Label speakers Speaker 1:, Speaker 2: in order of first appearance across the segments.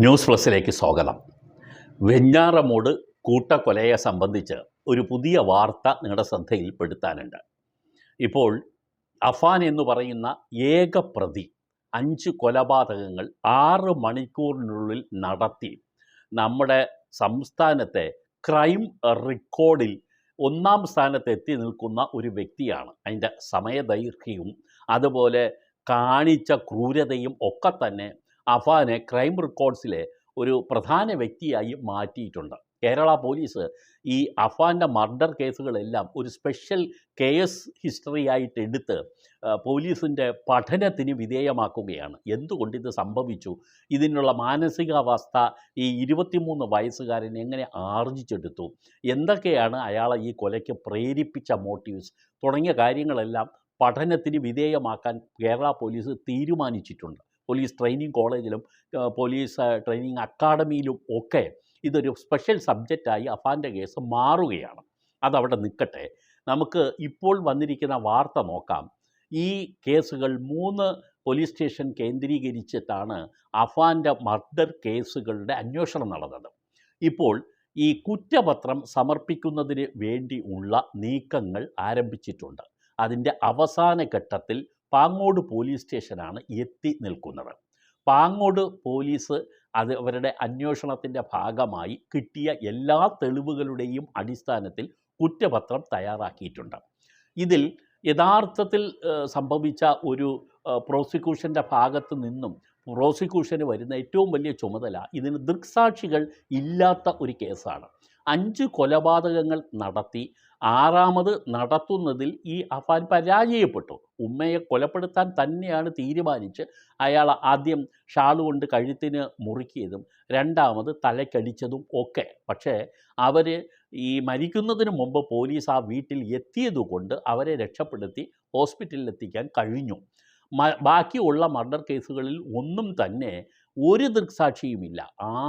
Speaker 1: News പ്ലസിലേക്ക് സ്വാഗതം. വെഞ്ഞാറമൂട് കൂട്ടക്കൊലയെ സംബന്ധിച്ച് ഒരു പുതിയ വാർത്ത നിങ്ങളുടെ ശ്രദ്ധയിൽപ്പെടുത്താനുണ്ട്. ഇപ്പോൾ അഫാൻ എന്ന് പറയുന്ന ഏക പ്രതി 5 കൊലപാതകങ്ങൾ 6 മണിക്കൂറിനുള്ളിൽ നടത്തി നമ്മുടെ സംസ്ഥാനത്തെ ക്രൈം റെക്കോർഡിൽ 1-ാം സ്ഥാനത്ത് എത്തി നിൽക്കുന്ന ഒരു വ്യക്തിയാണ്. അതിൻ്റെ സമയദൈർഘ്യവും അതുപോലെ കാണിച്ച ക്രൂരതയും ഒക്കെ തന്നെ അഫാനെ ക്രൈം റെക്കോർഡ്സിലെ ഒരു പ്രധാന വ്യക്തിയായി മാറ്റിയിട്ടുണ്ട്. കേരള പോലീസ് ഈ അഫാൻ്റെ മർഡർ കേസുകളെല്ലാം ഒരു സ്പെഷ്യൽ കേസ് ഹിസ്റ്ററി ആയിട്ട് എടുത്ത് പോലീസിൻ്റെ പഠനത്തിന് വിധേയമാക്കുകയാണ്. എന്തുകൊണ്ടിത് സംഭവിച്ചു, ഇതിനുള്ള മാനസികാവസ്ഥ ഈ 23 വയസ്സുകാരൻ എങ്ങനെ ആർജിച്ചെടുത്തു, എന്തൊക്കെയാണ് അയാളെ ഈ കൊലയ്ക്ക് പ്രേരിപ്പിച്ച മോട്ടീവ്സ് തുടങ്ങിയ കാര്യങ്ങളെല്ലാം പഠനത്തിന് വിധേയമാക്കാൻ കേരള പോലീസ് തീരുമാനിച്ചിട്ടുണ്ട്. പോലീസ് ട്രെയിനിങ് കോളേജിലും പോലീസ് ട്രെയിനിങ് അക്കാഡമിയിലും ഒക്കെ ഇതൊരു സ്പെഷ്യൽ സബ്ജക്റ്റായി അഫാൻ്റെ കേസ് മാറുകയാണ്. അതവിടെ നിൽക്കട്ടെ, നമുക്ക് ഇപ്പോൾ വന്നിരിക്കുന്ന വാർത്ത നോക്കാം. ഈ കേസുകൾ 3 പോലീസ് സ്റ്റേഷൻ കേന്ദ്രീകരിച്ചിട്ടാണ് അഫാൻ്റെ മർഡർ കേസുകളുടെ അന്വേഷണം നടന്നത്. ഇപ്പോൾ ഈ കുറ്റപത്രം സമർപ്പിക്കുന്നതിന് വേണ്ടിയുള്ള നീക്കങ്ങൾ ആരംഭിച്ചിട്ടുണ്ട്. അതിൻ്റെ അവസാന ഘട്ടത്തിൽ പാങ്ങോട് പോലീസ് സ്റ്റേഷനാണ് എത്തി നിൽക്കുന്നത്. പാങ്ങോട് പോലീസ് അവരുടെ അന്വേഷണത്തിൻ്റെ ഭാഗമായി കിട്ടിയ എല്ലാ തെളിവുകളുടെയും അടിസ്ഥാനത്തിൽ കുറ്റപത്രം തയ്യാറാക്കിയിട്ടുണ്ട്. ഇതിൽ യഥാർത്ഥത്തിൽ സംഭവിച്ച ഒരു പ്രോസിക്യൂഷൻ്റെ ഭാഗത്തു നിന്നും പ്രോസിക്യൂഷന് വരുന്ന ഏറ്റവും വലിയ ചുമതല ഇതിന് ദൃക്സാക്ഷികൾ ഇല്ലാത്ത ഒരു കേസാണ്. 5 കൊലപാതകങ്ങൾ നടത്തി 6ാമത് നടത്തുന്നതിൽ ഈ അഫാൻ പരാജയപ്പെട്ടു. ഉമ്മയെ കൊലപ്പെടുത്താൻ തന്നെയാണ് തീരുമാനിച്ച് അയാൾ ആദ്യം ഷാളുകൊണ്ട് കഴുത്തിന് മുറുക്കിയതും 2ാമത് തലക്കടിച്ചതും ഒക്കെ. പക്ഷേ അവർ ഈ മരിക്കുന്നതിന് മുമ്പ് പോലീസ് ആ വീട്ടിൽ എത്തിയതുകൊണ്ട് അവരെ രക്ഷപ്പെടുത്തി ഹോസ്പിറ്റലിൽ എത്തിക്കാൻ കഴിഞ്ഞു. ബാക്കിയുള്ള മർഡർ കേസുകളിൽ ഒന്നും തന്നെ ഒരു ദൃക്സാക്ഷിയുമില്ല,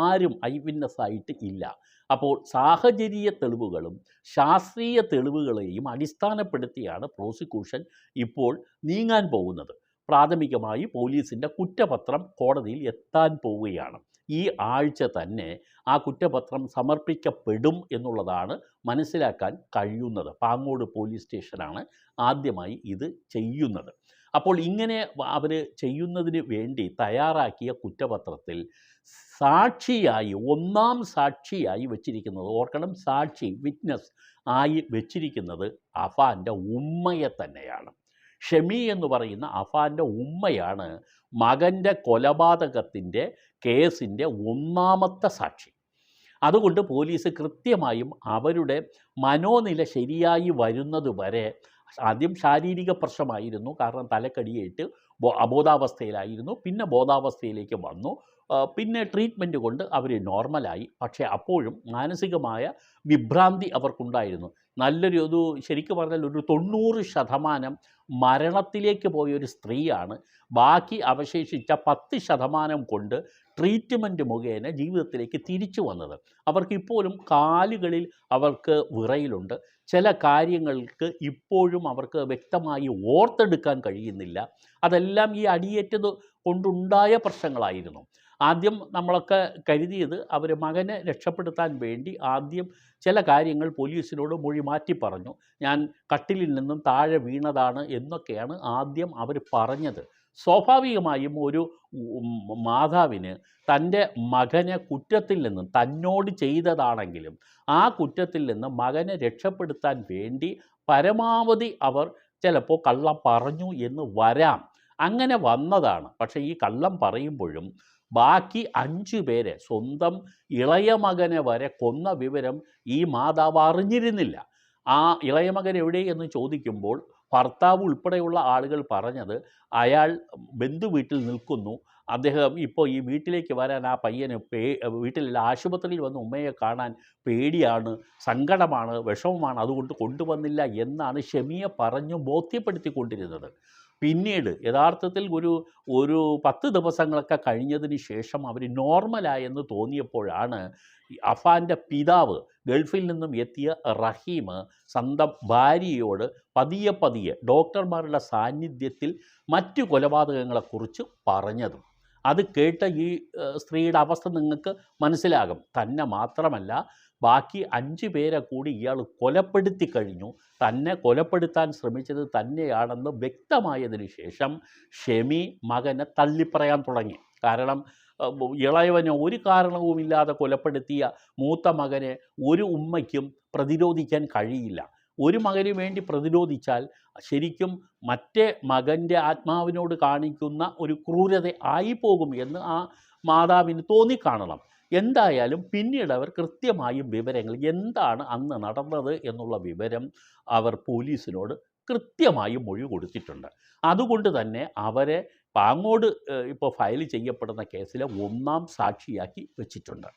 Speaker 1: ആരും ഐ വിറ്റ്നസ് ആയിട്ട് ഇല്ല. അപ്പോൾ സാഹചര്യ തെളിവുകളും ശാസ്ത്രീയ തെളിവുകളെയും അടിസ്ഥാനപ്പെടുത്തിയാണ് പ്രോസിക്യൂഷൻ ഇപ്പോൾ നീങ്ങാൻ പോകുന്നത്. പ്രാഥമികമായി പോലീസിൻ്റെ കുറ്റപത്രം കോടതിയിൽ എത്താൻ പോവുകയാണ്. ഈ ആഴ്ച തന്നെ ആ കുറ്റപത്രം സമർപ്പിക്കപ്പെടും എന്നുള്ളതാണ് മനസ്സിലാക്കാൻ കഴിയുന്നത്. പാങ്ങോട് പോലീസ് സ്റ്റേഷനാണ് ആദ്യമായി ഇത് ചെയ്യുന്നത്. അപ്പോൾ ഇങ്ങനെ അവർ ചെയ്യുന്നതിന് വേണ്ടി തയ്യാറാക്കിയ കുറ്റപത്രത്തിൽ സാക്ഷിയായി 1-ാം സാക്ഷിയായി വെച്ചിരിക്കുന്നത്, ഓർക്കണം, സാക്ഷി വിറ്റ്നസ് ആയി വെച്ചിരിക്കുന്നത് അഫാൻ്റെ ഉമ്മയെ തന്നെയാണ്. ഷെമി എന്ന് പറയുന്ന അഫാൻ്റെ ഉമ്മയാണ് മകൻ്റെ കൊലപാതകത്തിൻ്റെ കേസിൻ്റെ 1-ാമത്തെ സാക്ഷി. അതുകൊണ്ട് പോലീസ് കൃത്യമായും അവരുടെ മനോനില ശരിയായി വരുന്നത് വരെ, ആദ്യം ശാരീരിക പ്രശ്നമായിരുന്നു, കാരണം തലക്കടിയേറ്റ് അബോധാവസ്ഥയിലായിരുന്നു, പിന്നെ ബോധാവസ്ഥയിലേക്ക് വന്നു, പിന്നെ ട്രീറ്റ്മെൻറ്റ് കൊണ്ട് അവർ നോർമലായി. പക്ഷേ അപ്പോഴും മാനസികമായ വിഭ്രാന്തി അവർക്കുണ്ടായിരുന്നു. നല്ലൊരു ശരിക്കും പറഞ്ഞാൽ ഒരു 90% മരണത്തിലേക്ക് പോയൊരു സ്ത്രീയാണ്. ബാക്കി അവശേഷിച്ച 10% കൊണ്ട് ട്രീറ്റ്മെൻറ്റ് മുഖേന ജീവിതത്തിലേക്ക് തിരിച്ചു വന്നത്. അവർക്കിപ്പോഴും കാലുകളിൽ അവർക്ക് വിറയലുണ്ട്. ചില കാര്യങ്ങൾക്ക് ഇപ്പോഴും അവർക്ക് വ്യക്തമായി ഓർത്തെടുക്കാൻ കഴിയുന്നില്ല. അതെല്ലാം ഈ അടിയേറ്റത് കൊണ്ടുണ്ടായ പ്രശ്നങ്ങളായിരുന്നു. ആദ്യം നമ്മളൊക്കെ കരുതിയത് അവർ മകനെ രക്ഷപ്പെടുത്താൻ വേണ്ടി ആദ്യം ചില കാര്യങ്ങൾ പോലീസിനോട് മൊഴി മാറ്റി പറഞ്ഞു. ഞാൻ കട്ടിലിൽ നിന്നും താഴെ വീണതാണ് എന്നൊക്കെയാണ് ആദ്യം അവർ പറഞ്ഞത്. സ്വാഭാവികമായും ഒരു മാതാവിന് തൻ്റെ മകനെ കുറ്റത്തിൽ നിന്നും, തന്നോട് ചെയ്തതാണെങ്കിലും ആ കുറ്റത്തിൽ നിന്ന് മകനെ രക്ഷപ്പെടുത്താൻ വേണ്ടി പരമാവധി അവർ ചിലപ്പോൾ കള്ളം പറഞ്ഞു എന്ന് വരാം. അങ്ങനെ വന്നതാണ്. പക്ഷേ ഈ കള്ളം പറയുമ്പോഴും ബാക്കി 5 പേരെ, സ്വന്തം ഇളയ മകനെ വരെ കൊന്ന വിവരം ഈ മാതാവ് അറിഞ്ഞിരുന്നില്ല. ആ ഇളയ മകൻ എവിടെ എന്ന് ചോദിക്കുമ്പോൾ ഭർത്താവ് ഉൾപ്പെടെയുള്ള ആളുകൾ പറഞ്ഞത് അയാൾ ബന്ധു വീട്ടിൽ നിൽക്കുന്നു, അദ്ദേഹം ഇപ്പോൾ ഈ വീട്ടിലേക്ക് വരാൻ ആ പയ്യന് വീട്ടിലുള്ള ആശുപത്രിയിൽ വന്ന് ഉമ്മയെ കാണാൻ പേടിയാണ്, സങ്കടമാണ്, വിഷമമാണ്, അതുകൊണ്ട് കൊണ്ടുവന്നില്ല എന്നാണ് ഷെമിയെ പറഞ്ഞു ബോധ്യപ്പെടുത്തിക്കൊണ്ടിരുന്നത്. പിന്നീട് യഥാർത്ഥത്തിൽ ഒരു 10 ദിവസങ്ങളൊക്കെ കഴിഞ്ഞതിന് ശേഷം അവർ നോർമലായെന്ന് തോന്നിയപ്പോഴാണ് അഫാൻ്റെ പിതാവ് ഗൾഫിൽ നിന്നും എത്തിയ റഹീം സ്വന്തം ഭാര്യയോട് പതിയെ ഡോക്ടർമാരുടെ സാന്നിധ്യത്തിൽ മറ്റു കൊലപാതകങ്ങളെക്കുറിച്ച് പറഞ്ഞതും. അത് കേട്ട ഈ സ്ത്രീയുടെ അവസ്ഥ നിങ്ങൾക്ക് മനസ്സിലാകും. തന്നെ മാത്രമല്ല ബാക്കി 5 പേരെ കൂടി ഇയാൾ കൊലപ്പെടുത്തി കഴിഞ്ഞു. തന്നെ കൊലപ്പെടുത്താൻ ശ്രമിച്ചത് തന്നെയാണെന്ന് വ്യക്തമായതിന് ശേഷം ഷെമി മകനെ തള്ളിപ്പറയാൻ തുടങ്ങി. കാരണം ഇളയവനെ ഒരു കാരണവുമില്ലാതെ കൊലപ്പെടുത്തിയ മൂത്ത മകനെ ഒരു ഉമ്മയ്ക്കും പ്രതിരോധിക്കാൻ കഴിയില്ല. ഒരു മകന് വേണ്ടി പ്രതിരോധിച്ചാൽ ശരിക്കും മറ്റേ മകൻ്റെ ആത്മാവിനോട് കാണിക്കുന്ന ഒരു ക്രൂരത ആയിപ്പോകും എന്ന് ആ മാതാവിന് തോന്നിക്കാണണം. എന്തായാലും പിന്നീട് അവർ കൃത്യമായും വിവരങ്ങൾ എന്താണ് അന്ന് നടന്നത് എന്നുള്ള വിവരം അവർ പോലീസിനോട് കൃത്യമായും മൊഴി കൊടുത്തിട്ടുണ്ട്. അതുകൊണ്ട് തന്നെ അവരെ പാങ്ങോട് ഇപ്പോൾ ഫയൽ ചെയ്യപ്പെടുന്ന കേസിലെ 1-ാം സാക്ഷിയാക്കി വെച്ചിട്ടുണ്ട്.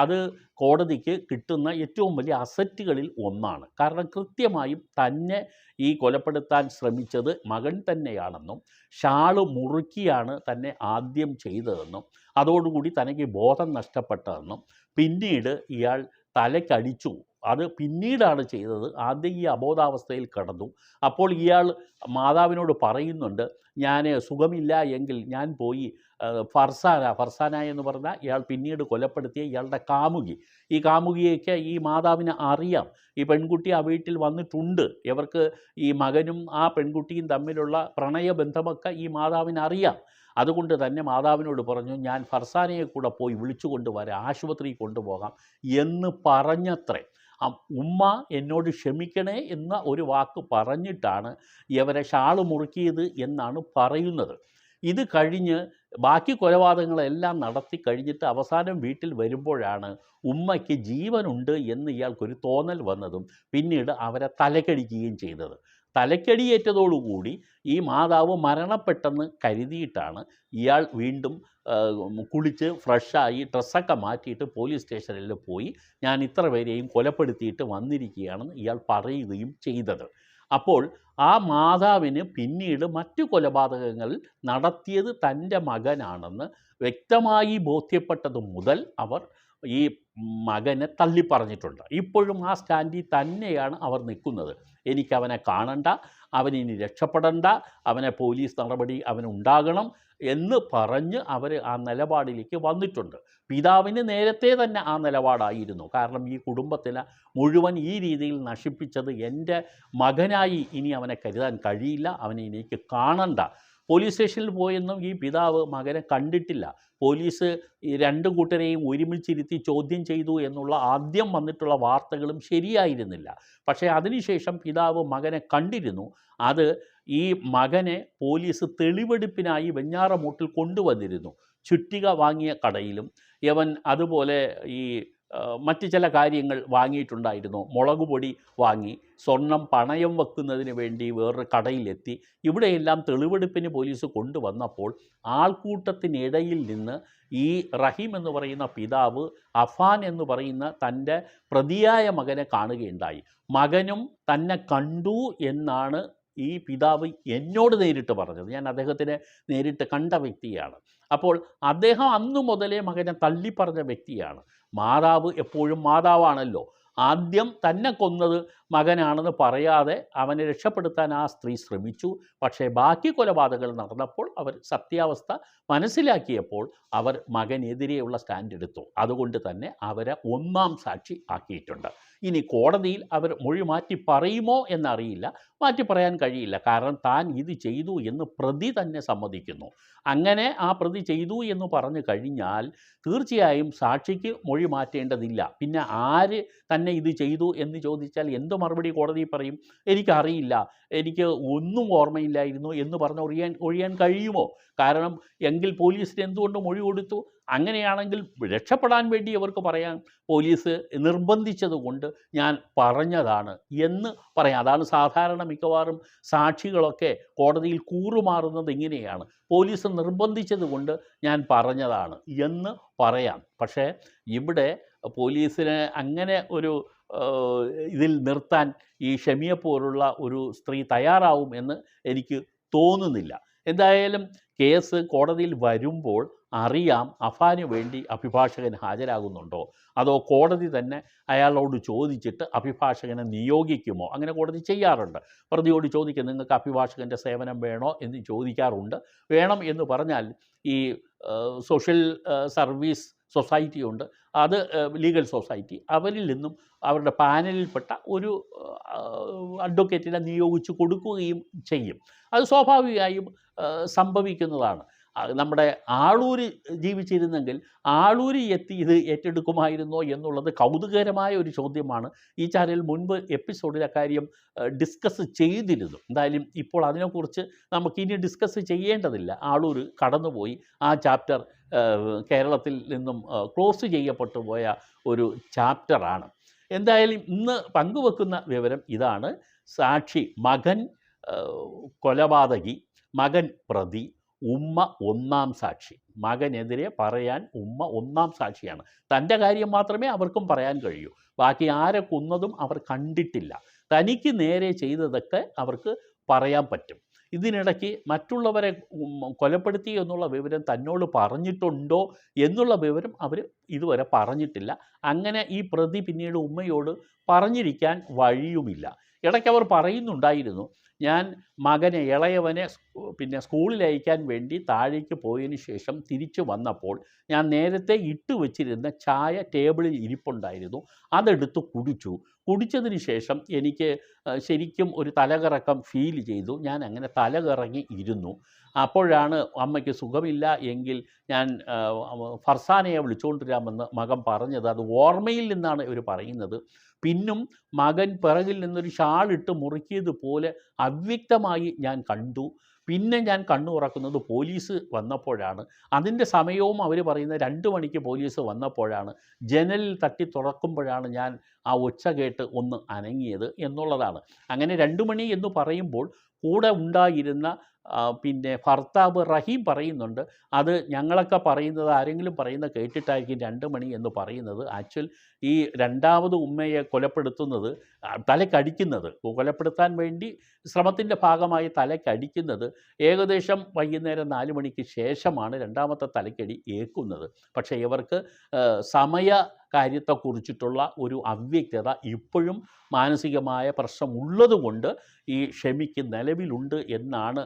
Speaker 1: അത് കോടതിക്ക് കിട്ടുന്ന ഏറ്റവും വലിയ അസറ്റുകളിൽ ഒന്നാണ്. കാരണം കൃത്യമായും തന്നെ ഈ കൊലപ്പെടുത്താൻ ശ്രമിച്ചത് മകൻ തന്നെയാണെന്നും ഷാള് മുറുക്കിയാണ് തന്നെ ആദ്യം ചെയ്തതെന്നും അതോടുകൂടി തനിക്ക് ബോധം നഷ്ടപ്പെട്ടതെന്നും പിന്നീട് ഇയാൾ തലയ്ക്കടിച്ചു, അത് പിന്നീടാണ് ചെയ്തത്, ആദ്യം ഈ അബോധാവസ്ഥയിൽ കിടന്നു. അപ്പോൾ ഇയാൾ മാതാവിനോട് പറയുന്നുണ്ട്, ഞാൻ സുഖമില്ല എങ്കിൽ ഞാൻ പോയി ഫർസാന എന്ന് പറഞ്ഞാൽ ഇയാൾ പിന്നീട് കൊലപ്പെടുത്തിയ ഇയാളുടെ കാമുകി. ഈ കാമുകിയൊക്കെ ഈ മാതാവിന് അറിയാം. ഈ പെൺകുട്ടി ആ വീട്ടിൽ വന്നിട്ടുണ്ട്. ഇവർക്ക് ഈ മകനും ആ പെൺകുട്ടിയും തമ്മിലുള്ള പ്രണയബന്ധമൊക്കെ ഈ മാതാവിന് അറിയാം. അതുകൊണ്ട് തന്നെ മാതാവിനോട് പറഞ്ഞു, ഞാൻ ഫർസാനയെ കൂടെ പോയി വിളിച്ചു കൊണ്ടുവരാം, ആശുപത്രിയിൽ കൊണ്ടുപോകാം എന്ന് പറഞ്ഞത്രേ. ഉമ്മ എന്നോട് ക്ഷമിക്കണേ എന്ന ഒരു വാക്ക് പറഞ്ഞിട്ടാണ് ഇവരെ ഷാള് മുറുക്കിയത് എന്നാണ് പറയുന്നത്. ഇത് കഴിഞ്ഞ് ബാക്കി കൊലപാതകങ്ങളെല്ലാം നടത്തി കഴിഞ്ഞിട്ട് അവസാനം വീട്ടിൽ വരുമ്പോഴാണ് ഉമ്മയ്ക്ക് ജീവനുണ്ട് എന്ന് ഇയാൾക്കൊരു തോന്നൽ വന്നതും പിന്നീട് അവരെ തലക്കടിക്കുകയും ചെയ്തത്. തലക്കടിയേറ്റതോടുകൂടി ഈ മാതാവ് മരണപ്പെട്ടെന്ന് കരുതിയിട്ടാണ് ഇയാൾ വീണ്ടും കുളിച്ച് ഫ്രഷായി ഡ്രസ്സൊക്കെ മാറ്റിയിട്ട് പോലീസ് സ്റ്റേഷനിൽ പോയി ഞാൻ ഇത്ര പേരെയും കൊലപ്പെടുത്തിയിട്ട് വന്നിരിക്കുകയാണെന്ന് ഇയാൾ പറയുകയും ചെയ്തത്. അപ്പോൾ ആ മാതാവിന് പിന്നീട് മറ്റു കൊലപാതകങ്ങൾ നടത്തിയത് തൻ്റെ മകനാണെന്ന് വ്യക്തമായി ബോധ്യപ്പെട്ടത് മുതൽ അവർ ഈ മകനെ തള്ളിപ്പറഞ്ഞിട്ടുണ്ട്. ഇപ്പോഴും ആ സ്റ്റാൻഡിൽ തന്നെയാണ് അവർ നിൽക്കുന്നത്. എനിക്കവനെ കാണണ്ട, അവനിനി രക്ഷപ്പെടണ്ട, അവനെ പോലീസ് നടപടി അവനുണ്ടാകണം എന്ന് പറഞ്ഞ് അവർ ആ നിലപാടിലേക്ക് വന്നിട്ടുണ്ട്. പിതാവിന് നേരത്തെ തന്നെ ആ നിലപാടായിരുന്നു. കാരണം ഈ കുടുംബത്തിനെ മുഴുവൻ ഈ രീതിയിൽ നശിപ്പിച്ചത് എൻ്റെ മകനായി ഇനി അവനെ കരുതാൻ കഴിയില്ല, അവനെ എനിക്ക് കാണണ്ട. പോലീസ് സ്റ്റേഷനിൽ പോയെന്നും ഈ പിതാവ് മകനെ കണ്ടിട്ടില്ല. പോലീസ് ഈ 2 കൂട്ടരെയും ഒരുമിച്ചിരുത്തി ചോദ്യം ചെയ്തു എന്നുള്ള ആദ്യം വന്നിട്ടുള്ള വാർത്തകളും ശരിയായിരുന്നില്ല. പക്ഷേ അതിനുശേഷം പിതാവ് മകനെ കണ്ടിരുന്നു. അത് ഈ മകനെ പോലീസ് തെളിവെടുപ്പിനായി വെഞ്ഞാറമൂട്ടിൽ കൊണ്ടുവന്നിരുന്നു. ചുറ്റിക വാങ്ങിയ കടയിലും യവൻ അതുപോലെ ഈ മറ്റ് ചില കാര്യങ്ങൾ വാങ്ങിയിട്ടുണ്ടായിരുന്നു. മുളക് പൊടി വാങ്ങി, സ്വർണം പണയം വെക്കുന്നതിന് വേണ്ടി വേറൊരു കടയിലെത്തി. ഇവിടെയെല്ലാം തെളിവെടുപ്പിന് പോലീസ് കൊണ്ടുവന്നപ്പോൾ ആൾക്കൂട്ടത്തിനിടയിൽ നിന്ന് ഈ റഹീം എന്ന് പറയുന്ന പിതാവ് അഫാൻ എന്ന് പറയുന്ന തൻ്റെ പ്രതിയായ മകനെ കാണുകയുണ്ടായി. മകനും തന്നെ കണ്ടു എന്നാണ് ഈ പിതാവ് എന്നോട് നേരിട്ട് പറഞ്ഞത്. ഞാൻ അദ്ദേഹത്തിനെ നേരിട്ട് കണ്ട വ്യക്തിയാണ്. അപ്പോൾ അദ്ദേഹം അന്നു മുതലേ മകനെ തള്ളിപ്പറഞ്ഞ വ്യക്തിയാണ്. മാതാവ് എപ്പോഴും മാതാവാണല്ലോ. ആദ്യം തന്നെ കൊന്നത് മകനാണെന്ന് പറയാതെ അവനെ രക്ഷപ്പെടുത്താൻ ആ സ്ത്രീ ശ്രമിച്ചു. പക്ഷേ ബാക്കി കൊലപാതകങ്ങൾ നടന്നപ്പോൾ അവർ സത്യാവസ്ഥ മനസ്സിലാക്കിയപ്പോൾ അവർ മകനെതിരെയുള്ള സ്റ്റാൻഡ് എടുത്തു. അതുകൊണ്ട് തന്നെ അവരെ 1-ാം സാക്ഷി ആക്കിയിട്ടുണ്ട്. ഇനി കോടതിയിൽ അവർ മൊഴി മാറ്റി പറയുമോ എന്നറിയില്ല. മാറ്റി പറയാൻ കഴിയില്ല. കാരണം താൻ ഇത് ചെയ്തു എന്ന് പ്രതി തന്നെ സമ്മതിക്കുന്നു. അങ്ങനെ ആ പ്രതി ചെയ്തു എന്ന് പറഞ്ഞു കഴിഞ്ഞാൽ തീർച്ചയായും സാക്ഷിക്ക് മൊഴി മാറ്റേണ്ടതില്ല. പിന്നെ ആര് തന്നെ ഇത് ചെയ്തു എന്ന് ചോദിച്ചാൽ എന്ത് മറുപടി കോടതി പറയും? എനിക്കറിയില്ല, എനിക്ക് ഒന്നും ഓർമ്മയില്ലായിരുന്നു എന്ന് പറഞ്ഞ് ഒഴിയാൻ കഴിയുമോ? കാരണം എങ്കിൽ പോലീസിന് എന്തുകൊണ്ട് മൊഴി കൊടുത്തു? അങ്ങനെയാണെങ്കിൽ രക്ഷപ്പെടാൻ വേണ്ടി അവർക്ക് പറയാൻ പോലീസ് നിർബന്ധിച്ചതുകൊണ്ട് ഞാൻ പറഞ്ഞതാണ് എന്ന് പറയാം. അതാണ് സാധാരണ മിക്കവാറും സാക്ഷികളൊക്കെ കോടതിയിൽ കൂറുമാറുന്നത് ഇങ്ങനെയാണ്. പോലീസ് നിർബന്ധിച്ചത് കൊണ്ട് ഞാൻ പറഞ്ഞതാണ് എന്ന് പറയാം. പക്ഷേ ഇവിടെ പോലീസിന് അങ്ങനെ ഒരു ഇതിൽ നിർത്താൻ ഈ ഷെമിയെപ്പോലുള്ള ഒരു സ്ത്രീ തയ്യാറാവും എന്ന് എനിക്ക് തോന്നുന്നില്ല. എന്തായാലും കേസ് കോടതിയിൽ വരുമ്പോൾ അറിയാം അഫാന് വേണ്ടി അഭിഭാഷകൻ ഹാജരാകുന്നുണ്ടോ, അതോ കോടതി തന്നെ അയാളോട് ചോദിച്ചിട്ട് അഭിഭാഷകനെ നിയോഗിക്കുമോ. അങ്ങനെ കോടതി ചെയ്യാറുണ്ട്. പ്രതിയോട് ചോദിക്കും, നിങ്ങൾക്ക് അഭിഭാഷകൻ്റെ സേവനം വേണോ എന്ന് ചോദിക്കാറുണ്ട്. വേണം എന്ന് പറഞ്ഞാൽ ഈ സോഷ്യൽ സർവീസ് സൊസൈറ്റി ഉണ്ട്, അത് ലീഗൽ സൊസൈറ്റി, അവരിൽ നിന്നും അവരുടെ പാനലിൽപ്പെട്ട ഒരു അഡ്വക്കേറ്റിനെ നിയോഗിച്ച് കൊടുക്കുകയും ചെയ്യും. അത് സ്വാഭാവികമായും സംഭവിക്കുന്നതാണ്. നമ്മുടെ ആളൂര് ജീവിച്ചിരുന്നെങ്കിൽ ആളൂര് എത്തി ഇത് ഏറ്റെടുക്കുമായിരുന്നോ എന്നുള്ളത് കൗതുകകരമായ ഒരു ചോദ്യമാണ്. ഈ ചാനൽ മുൻപ് എപ്പിസോഡിൽ അക്കാര്യം ഡിസ്കസ് ചെയ്തിരുന്നു. എന്തായാലും ഇപ്പോൾ അതിനെക്കുറിച്ച് നമുക്കിനി ഡിസ്കസ് ചെയ്യേണ്ടതില്ല. ആളൂര് കടന്നുപോയി. ആ ചാപ്റ്റർ കേരളത്തിൽ നിന്നും ക്ലോസ് ചെയ്യപ്പെട്ടു പോയ ഒരു ചാപ്റ്ററാണ്. എന്തായാലും ഇന്ന് പങ്കുവെക്കുന്ന വിവരം ഇതാണ്. സാക്ഷി മകൻ കൊലപാതകി, മകൻ പ്രതി, ഉമ്മ ഒന്നാം സാക്ഷി. മകനെതിരെ പറയാൻ ഉമ്മ ഒന്നാം സാക്ഷിയാണ്. തൻ്റെ കാര്യം മാത്രമേ അവർക്കും പറയാൻ കഴിയൂ. ബാക്കി ആരെ കൊന്നതും അവർ കണ്ടിട്ടില്ല. തനിക്ക് നേരെ ചെയ്തതൊക്കെ അവർക്ക് പറയാൻ പറ്റും. ഇതിനിടയ്ക്ക് മറ്റുള്ളവരെ കൊലപ്പെടുത്തി എന്നുള്ള വിവരം തന്നോട് പറഞ്ഞിട്ടുണ്ടോ എന്നുള്ള വിവരം അവർ ഇതുവരെ പറഞ്ഞിട്ടില്ല. അങ്ങനെ ഈ പ്രതി പിന്നീട് ഉമ്മയോട് പറഞ്ഞിരിക്കാൻ വഴിയുമില്ല. ഇടയ്ക്ക് അവർ പറയുന്നുണ്ടായിരുന്നു, ഞാൻ മകനെ ഇളയവനെ സ്കൂളിൽ അയക്കാൻ വേണ്ടി താഴേക്ക് പോയതിന് ശേഷം തിരിച്ചു വന്നപ്പോൾ ഞാൻ നേരത്തെ ഇട്ട് വച്ചിരുന്ന ചായ ടേബിളിൽ ഇരിപ്പുണ്ടായിരുന്നു, അതെടുത്ത് കുടിച്ചതിന് ശേഷം എനിക്ക് ശരിക്കും ഒരു തലകറക്കം ഫീൽ ചെയ്തു. ഞാൻ അങ്ങനെ തലകറങ്ങി ഇരുന്നു. അപ്പോഴാണ് അമ്മയ്ക്ക് സുഖമില്ല എങ്കിൽ ഞാൻ ഫർസാനയെ വിളിച്ചുകൊണ്ടുവരാമെന്ന് മകൻ പറഞ്ഞത്. അത് ഓർമ്മയിൽ നിന്നാണ് ഇവർ പറയുന്നത്. പിന്നും മകൻ പിറകിൽ നിന്നൊരു ഷാളിട്ട് മുറുക്കിയതുപോലെ അവ്യക്തമായി ഞാൻ കണ്ടു. പിന്നെ ഞാൻ കണ്ണു തുറക്കുന്നത് പോലീസ് വന്നപ്പോഴാണ്. അതിൻ്റെ സമയവും അവർ പറയുന്നത് 2 മണിക്ക് പോലീസ് വന്നപ്പോഴാണ്. ജനലിൽ തട്ടി തുറക്കുമ്പോഴാണ് ഞാൻ ആ ഒച്ച കേട്ട് ഒന്ന് അനങ്ങിയത് എന്നുള്ളതാണ്. അങ്ങനെ 2 മണി എന്ന് പറയുമ്പോൾ കൂടെ ഉണ്ടായിരുന്ന ഭർത്താവ് റഹീം പറയുന്നുണ്ട്, അത് ഞങ്ങളൊക്കെ പറയുന്നത് ആരെങ്കിലും പറയുന്നത് കേട്ടിട്ടായിരിക്കും 2 മണി എന്ന് പറയുന്നത്. ആക്ച്വൽ ഈ രണ്ടാമത് ഉമ്മയെ കൊലപ്പെടുത്തുന്നത്, തലക്കടിക്കുന്നത്, കൊലപ്പെടുത്താൻ വേണ്ടി ശ്രമത്തിൻ്റെ ഭാഗമായി തലക്കടിക്കുന്നത് ഏകദേശം വൈകുന്നേരം 4 മണിക്ക് ശേഷമാണ് രണ്ടാമത്തെ തലക്കടി ഏൽക്കുന്നത്. പക്ഷേ ഇവർക്ക് സമയ കാര്യത്തെക്കുറിച്ചിട്ടുള്ള ഒരു അവ്യക്തത ഇപ്പോഴും മാനസികമായ പ്രശ്നമുള്ളതുകൊണ്ട് ഈ ഷെമിക്ക് നിലവിലുണ്ട് എന്നാണ്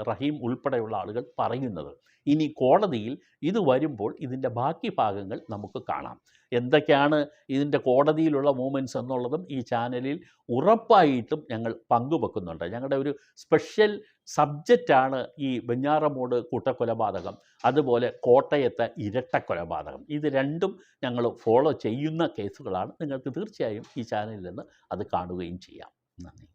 Speaker 1: റഹീം ഉൾപ്പെടെയുള്ള ആളുകൾ പറയുന്നത്. ഇനി കോടതിയിൽ ഇത് വരുമ്പോൾ ഇതിൻ്റെ ബാക്കി ഭാഗങ്ങൾ നമുക്ക് കാണാം. എന്തൊക്കെയാണ് ഇതിൻ്റെ കോടതിയിലുള്ള മൂവ്മെൻറ്റ്സ് എന്നുള്ളതും ഈ ചാനലിൽ ഉറപ്പായിട്ടും ഞങ്ങൾ പങ്കുവെക്കുന്നുണ്ട്. ഞങ്ങളുടെ ഒരു സ്പെഷ്യൽ സബ്ജക്റ്റാണ് ഈ വെഞ്ഞാറമൂട് കൂട്ടക്കൊലപാതകം, അതുപോലെ കോട്ടയത്തെ ഇരട്ടക്കൊലപാതകം. ഇത് രണ്ടും ഞങ്ങൾ ഫോളോ ചെയ്യുന്ന കേസുകളാണ്. നിങ്ങൾക്ക് തീർച്ചയായും ഈ ചാനലിൽ നിന്ന് അത് കാണുകയും ചെയ്യാം. നന്ദി.